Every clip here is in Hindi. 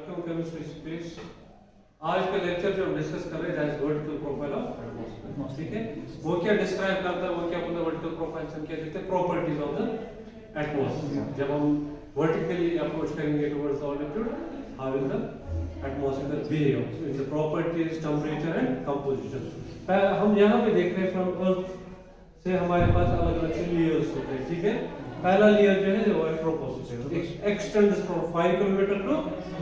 Welcome chemistry space. आज का लेक्चर जो हम डिस्कस कर रहे हैं वर्टिकल प्रोफाइल ऑफ एटमॉस्फेयर, ठीक है। वो क्या डिस्क्राइब करता है, वो क्या बोलता है वर्टिकल प्रोफाइल से हम क्या देखते हैं, प्रॉपर्टीज ऑफ द एटमॉस्फेयर। जब हम वर्टिकली अप्रोच करेंगे towards altitude, how will the atmosphere behave, its properties, temperature and composition. हम यहाँ पे देख रहे हैं फ्रॉम अर्थ से हमारे पास अलग अलग से लेयर्स होते हैं, ठीक है। पहला लेयर जो है वो है troposphere, extends from 5 kilometre to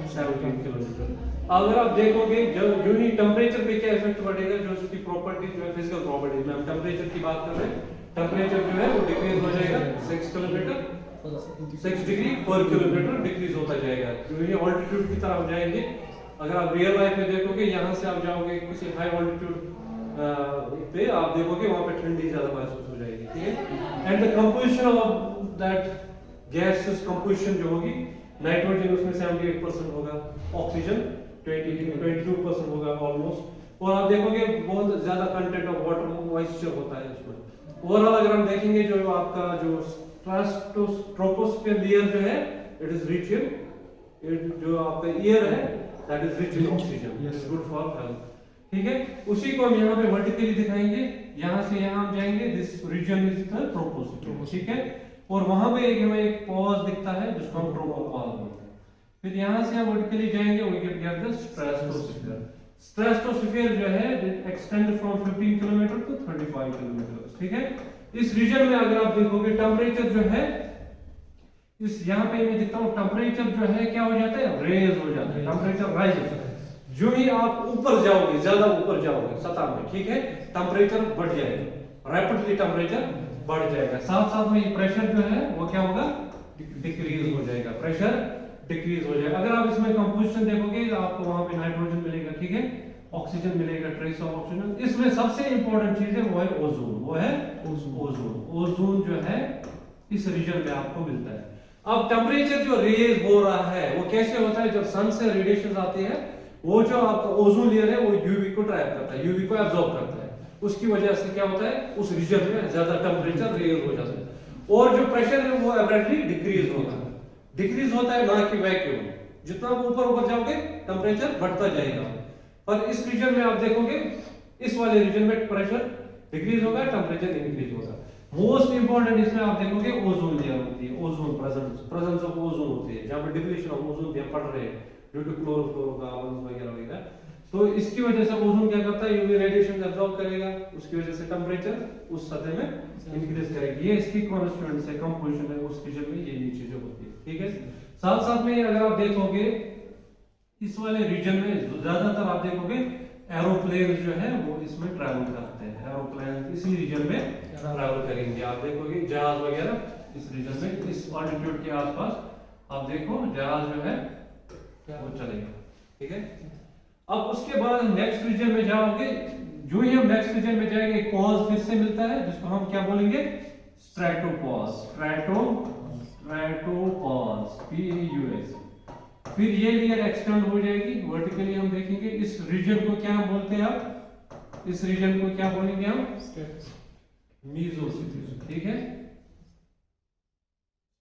17 kilometre. अगर आप देखोगे जो ही टेंपरेचर पे क्या इफेक्ट पड़ेगा, जो उसकी प्रॉपर्टीज जो है फिजिकल प्रॉपर्टीज में हम टेंपरेचर की बात कर रहे हैं, टेंपरेचर जो है वो डिक्रीज हो जाएगा 6 किलोमीटर 6 डिग्री पर किलोमीटर डिक्रीज होता जाएगा। जो ये ऑल्टीट्यूड की तरफ जाएंगे, अगर आप रियल लाइफ में देखोगे, यहाँ से आप जाओगे किसी हाई ऑल्टीट्यूड पे, आप देखोगे वहां पे ठंडी ज्यादा महसूस हो जाएगी, ठीक है। And the composition of that gases composition जो होगी, नाइट्रोजन उसमें 78% होगा, ऑक्सीजन 22% होगा ऑलमोस्ट। और आप देखोगे बहुत ज्यादा कंटेंट ऑफ वाटर मॉइस्चर होता है उसमें। ओवरऑल अगर हम देखेंगे जो आपका जो ट्रोपोस्फेयर लेयर जो है, इट इज रिच इन, जो आपका एयर है that is rich in oxygen, it's good for health, ठीक है। उसी को हम यहाँ पे वर्टिकली दिखाएंगे, यहाँ से यहाँ हम जाएंगे, this region is the troposphere, ठीक है। और वहां पे हमें एक पॉज दिखता है जिसको हम ट्रोपोपॉज बोलते हैं। फिर यहाँ से हम वर्टिकली जाएंगे, we get the stratosphere. Stratosphere जो है extend from 15 kilometre to 35 kilometre, ठीक है। इस रीजन में अगर आप देखोगे टेंपरेचर जो है, इस यहाँ पे मैं दिखता हूँ, टेंपरेचर जो है क्या हो जाता है, रेज हो जाता है, टेंपरेचर राइज होता है। जो ही आप ऊपर जाओगे, ज्यादा ऊपर जाओगे सतह में, ठीक है, टेंपरेचर बढ़ जाएगा, रैपिडली टेंपरेचर बढ़ जाएगा। साथ साथ में प्रेशर जो है वो क्या होगा, डिक्रीज हो जाएगा, प्रेशर डिक्रीज हो जाएगा। अगर आप इसमें कंपोजिशन देखोगे, आपको वहां पे नाइट्रोजन मिलेगा, ठीक है, ऑक्सीजन मिलेगा, ट्रेस ऑफ ऑक्सीजन। इसमें सबसे इंपॉर्टेंट चीज है वो है ओजोन, वो है ओजोन। ओजोन जो है इस रीजन में आपको मिलता है। अब टेम्परेचर जो रेज हो रहा है वो कैसे होता है, जब सन से रेडिएशन आते हैं, वो जो आपका ओजोन लेयर है वो यूवी को ट्रैप करता है, यूवी को एब्जॉर्ब करता है। उसकी वजह से क्या होता है, उस रीजन में ज्यादा टेम्परेचर रेज हो जाता है और जो प्रेशर है वो एब्रेंटली डिक्रीज होता है। डिक्रीज होता है ना कि वैक्यूम, जितना आप ऊपर जाओगे टेम्परेचर बढ़ता जाएगा। पर इस रीजन में आप देखोगे, इस वाले रीजन में प्रेशर डिक्रीज होगा, टेम्परेचर इंक्रीज होगा। मोस्ट इंपॉर्टेंट इसमें आप देखोगे ओजोन लेयर होती है, ओजोन प्रेजेंस ऑफ ओजोन होती है, जहां पे डिप्लीशन ऑफ ओजोन भी पढ़ रहे हैं ड्यू टू क्लोरोफ्लोरोकार्बन वगैरह वगैरह। तो इसकी वजह से ओजोन क्या करता है, यूवी रेडिएशन एब्जॉर्ब करेगा, उसकी वजह से टेंपरेचर उस सतह में इंक्रीज करेगी। ये इसकी कॉन्स्टिट्यूएंट्स है, कंपोजिशन है, उस रीजन में ये चीजें होती है, ठीक है। साथ साथ में अगर आप देखोगे इस वाले रीजन में ज्यादातर आप देखोगे एरोप्लेन जो है वो इसमें ट्रैवल करते हैं, एरोप्लेन इसी रीजन में ट्रैवल करेंगे। आप देखोगे जहाज वगैरह इस रीजन में, इस ऑल्टीट्यूड के आसपास आप देखो जहाज जो है वो चलेगा, ठीक है। अब उसके बाद नेक्स्ट रीजन में जाओगे, जो ही हम नेक्स्ट रीजन में जाएंगे, पॉज फिर से मिलता है जिसको हम क्या बोलेंगे, स्ट्रेटोपॉज, स्ट्रेटोपॉज, PAUS। फिर ये लेयर एक्सटेंड हो जाएगी वर्टिकली, हम देखेंगे इस रीजन को क्या हम बोलते हैं, आप इस रीजन को क्या बोलेंगे हम, मेसोस्फीयर, ठीक है।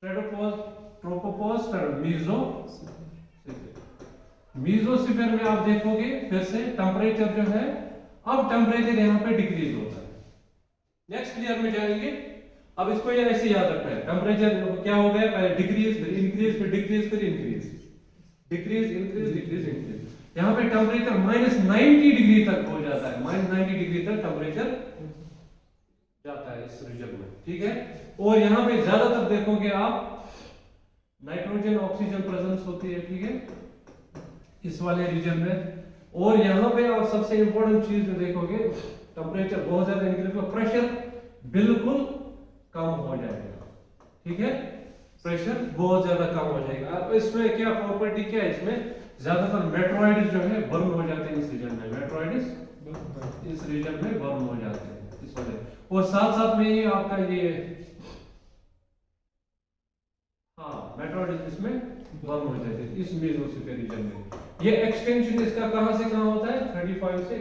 स्ट्रेटोपॉज, ट्रोपोपॉज, मेसोस्फीयर में आप देखोगे फिर से टेंपरेचर जो है, अब टेंपरेचर यहाँ पे डिक्रीज होता है। नेक्स्ट लेयर में जाएंगे, अब इसको ये ऐसे याद रखना है, टेंपरेचर क्या हो गया, पहले डिक्रीज, फिर इंक्रीज, फिर डिक्रीज, फिर increase, decrease increase decrease increase. यहाँ पे टेंपरेचर -90 डिग्री तक हो जाता है, -90 डिग्री तक टेंपरेचर जाता है इस रीजन में, ठीक है। और यहाँ पे ज्यादातर देखोगे आप नाइट्रोजन ऑक्सीजन प्रेजेंस होती है, ठीक है, इस वाले रीजन में। और यहाँ पे आप सबसे इंपॉर्टेंट चीज में देखोगे, टेंपरेचर बहुत ज्यादा इंक्रीज होगा, प्रेशर बिल्कुल कम हो जाएगा, ठीक है, प्रेशर बहुत ज्यादा कम हो जाएगा। अब इसमें क्या प्रॉपर्टी क्या है, इसमें ज्यादातर मेट्रोइड्स जो है बर्न हो जाते हैं इस रीजन में, मेट्रोइड्स इस रीजन में बर्न हो जाते हैं इस वाले। और साथ साथ में ये आपका ये मेट्रोइड्स इसमें बर्न हो जाते हैं इस मेसोस्फीयर रीजन में। ये एक्सटेंशन इसका कहां से कहां होता है, 35 से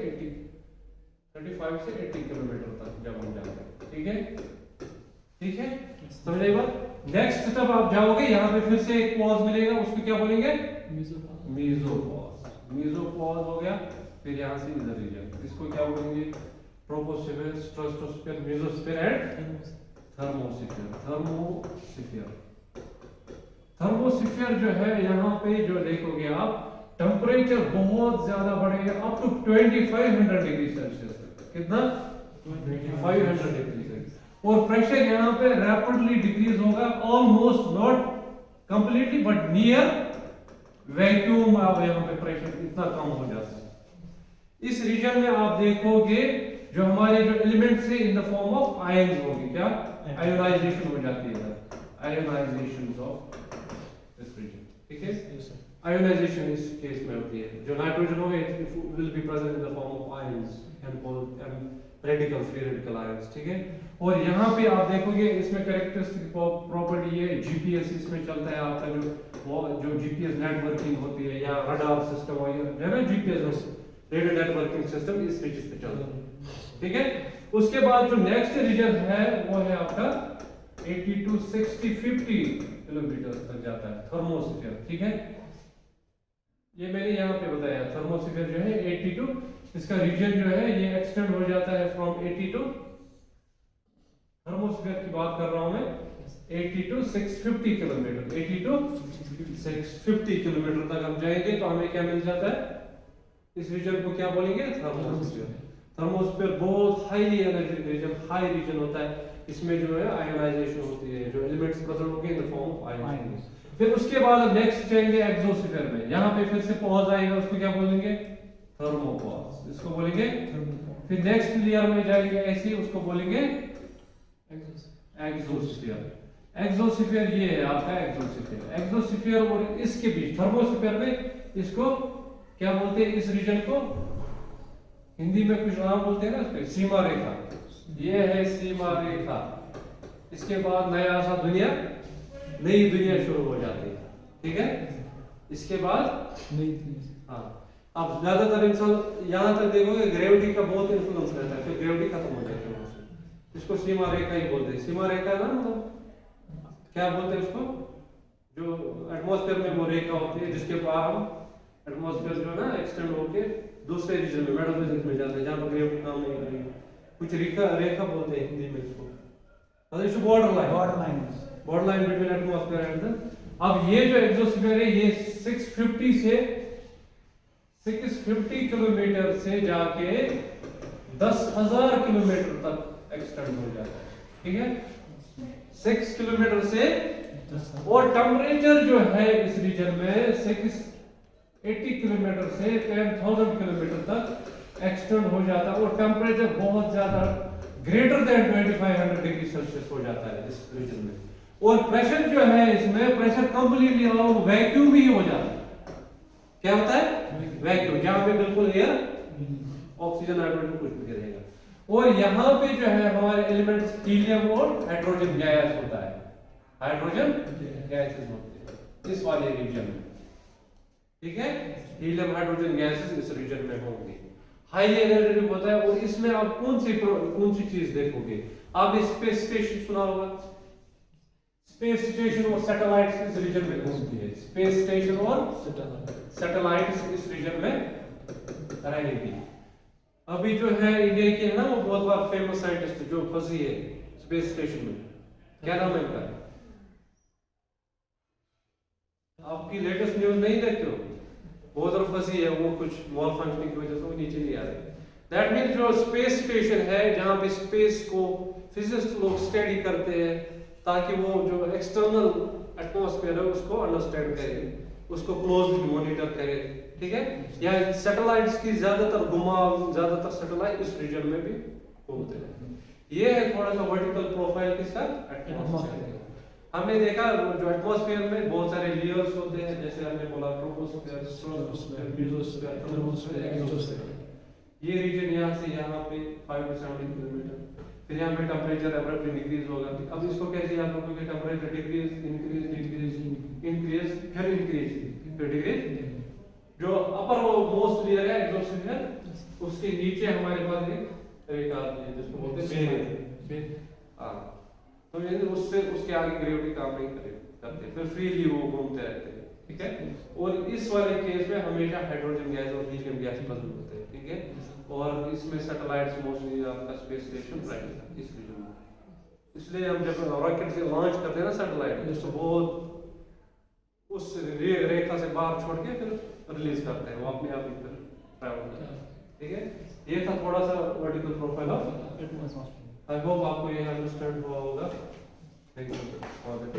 80 किलोमीटर तक जब हम जाते हैं, ठीक है, ठीक है, समझ आई बात। नेक्स्ट स्टेप आप जाओगे, यहाँ पे फिर से एक पॉज मिलेगा, उसको क्या बोलेंगे? मीजोपॉज। मीजोपॉज हो गया, फिर यहाँ से इधर रीजन, इसको क्या बोलेंगे? Troposphere, stratosphere, mesosphere and thermosphere. Thermosphere, thermosphere जो है यहाँ पे जो देखोगे आप, टेम्परेचर बहुत ज्यादा बढ़ेगा अप टू 2500 डिग्री सेल्सियस तक। कितना? 2500 डिग्री सेल्सियस। और प्रेशर यहाँ पे रैपिडली डिक्रीज होगा, almost not completely but near vacuum. आप यहाँ पे प्रेशर इतना कम हो जाता है। इस रीजन में आप देखोगे जो हमारे जो एलिमेंट्स है in the form of ions होगी, क्या? आयोनाइजेशन हो जाती है, आयोनाइजेशन ऑफ दिस रीजन। ठीक है, आयोनाइजेशन इस केस में होती है। जो नाइट्रोजन होगा it will be present in the form of ions and radical, free radical ions. ठीक है, और यहाँ पे आप देखोगे इसमें कैरेक्टरिस्टिक प्रॉपर्टी है, जीपीएस इसमें चलता है आपका, जो जीपीएस नेटवर्किंग होती है या रडार सिस्टम है ना, जीपीएस रेडियो नेटवर्किंग सिस्टम इस रीजन पे चलता है। ठीक है, उसके बाद जो नेक्स्ट रीजन है वो है आपका 80 to 60 50 किलोमीटर तक जाता है, थर्मोस्फीयर। ठीक है, ये मैंने यहाँ पे बताया, थर्मोस्फीयर जो है 80 टू, इसका रीजन जो है ये एक्सटेंड हो जाता है फ्रॉम 80 टू, थर्मोस्फीयर की बात कर रहा हूं मैं, 80 टू 650 किलोमीटर, 80 टू 650 किलोमीटर तक हम जाएंगे तो हमें क्या मिल जाता है? इस रीजन को क्या बोलेंगे? थर्मोस्फीयर। थर्मोस्फीयर बहुत highly energetic region, high region होता है। इसमें जो है आयोनाइजेशन होती है, जो एलिमेंट्स प्रेजेंट होंगे in the form of ion. फिर उसके बाद नेक्स्ट जाएंगे एक्सोस्फीयर में, यहाँ पे फिर से पॉज आएगा, उसको क्या बोलेंगे? थर्मोपॉज, इसको बोलेंगे। फिर नेक्स्ट लेयर में जाएंगे ऐसे, उसको बोलेंगे एक्सोस्फीयर। एक्सोस्फीयर ये है आपका एक्सोस्फीयर। एक्सोस्फीयर और इसके बीच थर्मोस्फीयर में इसको क्या बोलते हैं? इस रीजन को हिंदी में कुछ नाम बोलते हैं ना उसके, सीमा रेखा। ये है सीमा रेखा। इसके बाद नया सा दुनिया, नई दुनिया शुरू हो जाती है। ठीक है, इसके बाद नई, हाँ, अब ज्यादातर इंसान यहाँ तक देखोगे ग्रेविटी का बहुत इन्फ्लुएंस रहता है, फिर ग्रेविटी खत्म हो जाती है। इसको सीमा रेखा ही बोलते हैं। सीमा रेखा ना, मतलब क्या बोलते हैं उसको? जो एटमॉस्फेयर में वो रेखा होती है जिसके पार हम एटमॉस्फेयर जो है ना एक्सटेंड होके दूसरे रीजन में, मेटल रीजन में जाते हैं जहाँ पर ग्रेविटी काम नहीं करेगी, कुछ रेखा बोलते हैं हिंदी में इसको। मतलब border line between atmosphere and the. अब ये जो एक्सोस्फीयर है ये 650 से 650 किलोमीटर से जाके 10,000 किलोमीटर तक एक्सटेंड हो जाता है। ठीक है, 6 किलोमीटर से, और टेम्परेचर जो है इस रीजन में 680 किलोमीटर से 10,000 किलोमीटर तक एक्सटेंड हो जाता है, और टेम्परेचर बहुत ज्यादा ग्रेटर देन 2500 डिग्री सेल्सियस हो जाता है इस रीजन में। और प्रेशर जो है इसमें, प्रेशर कंप्लीटली वैक्यूम ही हो जाता है। क्या होता है? वैक्यूम, जहां पे बिल्कुल एयर, ऑक्सीजन, नाइट्रोजन कुछ भी रहेगा। और यहाँ पे जो है हमारे एलिमेंट्स हीलियम और हाइड्रोजन गैस होता है, हाइड्रोजन गैसेस होते हैं इस वाले रीजन में। ठीक है, हीलियम हाइड्रोजन गैसेस इस रीजन में होंगे, हाईली एनर्जेटिक होता है। और इसमें आप कौन सी चीज देखोगे? आप स्पेस स्टेशन सुना होगा, स्पेस स्टेशन और सैटेलाइट्स इस रीजन में घूमती है। स्पेस स्टेशन और सैटेलाइट्स इस रीजन में रहेंगी। अभी जो है इंडिया की है ना, वो बहुत बार फेमस साइंटिस्ट जो फंसी है स्पेस स्टेशन में, क्या नाम है उनका? आपकी लेटेस्ट न्यूज नहीं देखते हो? बहुत तरफ फंसी है वो, कुछ मॉल फंक्शनिंग की वजह से वो नीचे नहीं आ रही। दैट मीन्स जो स्पेस स्टेशन है जहां पे स्पेस को फिजिसिस्ट लोग स्टडी करते हैं ताकि वो जो एक्सटर्नल एटमॉस्फेयर है उसको अंडरस्टैंड करें, उसको क्लोजली मॉनिटर करें। ठीक है, या सैटेलाइट्स की ज्यादातर सैटेलाइट इस रीजन में भी घूमते हैं। ये है थोड़ा सा वर्टिकल प्रोफाइल के साथ एटमॉस्फेयर। हमने देखा जो एटमॉस्फेयर में बहुत सारे लेयर्स होते हैं, जैसे हमने बोला troposphere, stratosphere, mesosphere, thermosphere, exosphere. ये रीजन यहाँ से यहाँ पे 5 to 7 किलोमीटर। फिर यहाँ पे टेम्परेचर एब्रप्टली डिक्रीज होगा। अब इसको कैसे याद रखोगे? Temperature decrease, increase, decrease, increase, फिर इंक्रीज, फिर डिक्रीज। जो अपर वो मोस्ट लेयर है एक्सोस्फेयर, उसके नीचे हमारे पास एक रेखा आती है जिसको बोलते हैं बेरियर। हाँ, तो ये उससे उसके आगे ग्रेविटी काम नहीं करते, फिर फ्रीली वो घूमते रहते हैं, ठीक है। और इस वाले केस में हमेशा हाइड्रोजन गैस और हीलियम गैस प्रेजेंट होते हैं, ठीक है। और इसमें सैटेलाइट्स मोस्टली आपका स्पेस स्टेशन प्रेजेंट है इस रीजन में। इसलिए हम जब रॉकेट से लॉन्च करते हैं ना सैटेलाइट, तो बहुत उस रेखा से बाहर छोड़ के फिर रिलीज करते हैं, वो अपने आप ही फिर ट्रैवल करते हैं, ठीक है। ये था थोड़ा सा vertical profile of. I hope आपको ये अंडरस्टैंड हुआ होगा। Thank you for the